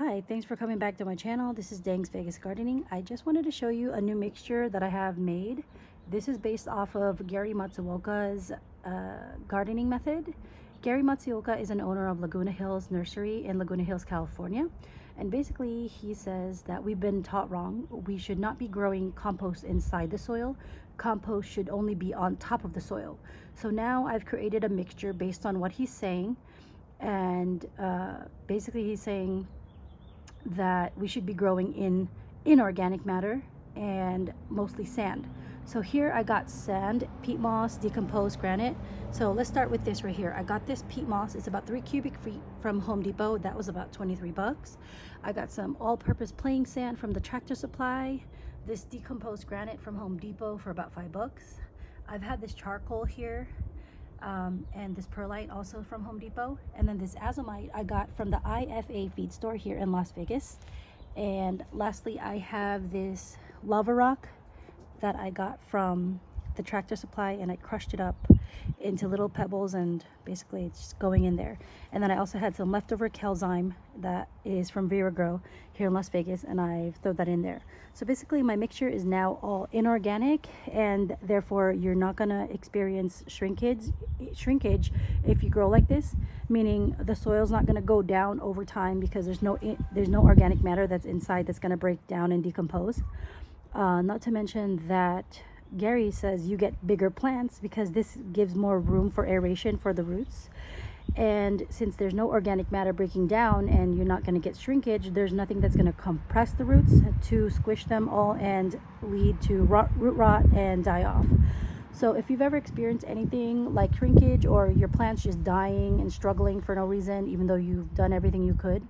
Hi, thanks for coming back to my channel. This is Dang's Vegas Gardening. I just wanted to show you a new mixture that I have made. This is based off of Gary Matsuoka's gardening method. Gary Matsuoka is an owner of Laguna Hills Nursery in Laguna Hills, California. And basically he says that we've been taught wrong. We should not be growing compost inside the soil. Compost should only be on top of the soil. So now I've created a mixture based on what he's saying. And basically he's saying that we should be growing in inorganic matter and mostly sand. So here I got sand, peat moss, decomposed granite. So let's start with this right here. I got this peat moss. It's about 3 cubic feet from Home Depot. That was about 23 bucks. I got some all-purpose playing sand from the Tractor Supply. This decomposed granite from Home Depot for about 5 bucks. I've had this charcoal here. And this perlite also from Home Depot, and then this azomite I got from the IFA feed store here in Las Vegas. And lastly, I have this lava rock that I got from the Tractor Supply, and I crushed it up into little pebbles, and basically it's just going in there. And then I also had some leftover calzyme that is from Viragrow here in Las Vegas, and I've thrown that in there. So basically my mixture is now all inorganic, and therefore you're not gonna experience shrinkage if you grow like this, meaning the soil's not gonna go down over time because there's no organic matter that's inside that's gonna break down and decompose. Not to mention that Gary says you get bigger plants because this gives more room for aeration for the roots. And since there's no organic matter breaking down and you're not going to get shrinkage, there's nothing that's going to compress the roots to squish them all and lead to root rot and die off. So if you've ever experienced anything like shrinkage, or your plants just dying and struggling for no reason even though you've done everything you could,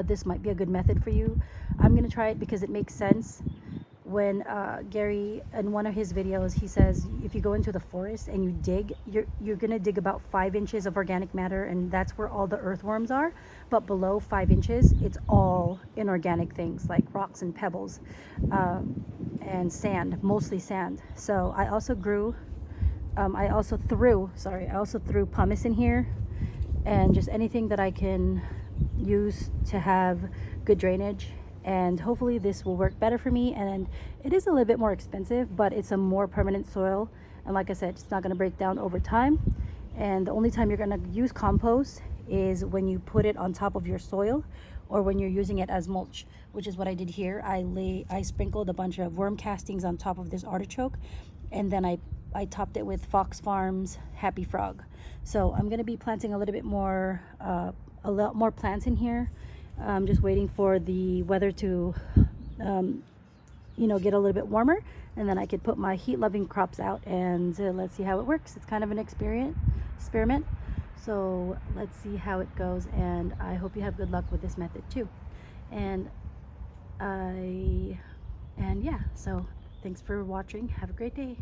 this might be a good method for you. I'm going to try it because it makes sense. When Gary, in one of his videos, he says if you go into the forest and you dig, you're gonna dig about 5 inches of organic matter, and that's where all the earthworms are. But below 5 inches, it's all inorganic things like rocks and pebbles and sand, mostly sand. So I also threw pumice in here, and just anything that I can use to have good drainage. And hopefully this will work better for me. And it is a little bit more expensive, but it's a more permanent soil, and like I said, it's not going to break down over time. And the only time you're going to use compost is when you put it on top of your soil, or when you're using it as mulch, which is what I did here. I sprinkled a bunch of worm castings on top of this artichoke, and then I topped it with Fox Farms Happy Frog. So I'm going to be planting a little bit more a lot more plants in here. I'm just waiting for the weather to get a little bit warmer, and then I could put my heat-loving crops out, and let's see how it works. It's kind of an experiment, so let's see how it goes, and I hope you have good luck with this method too. And yeah, so thanks for watching. Have a great day.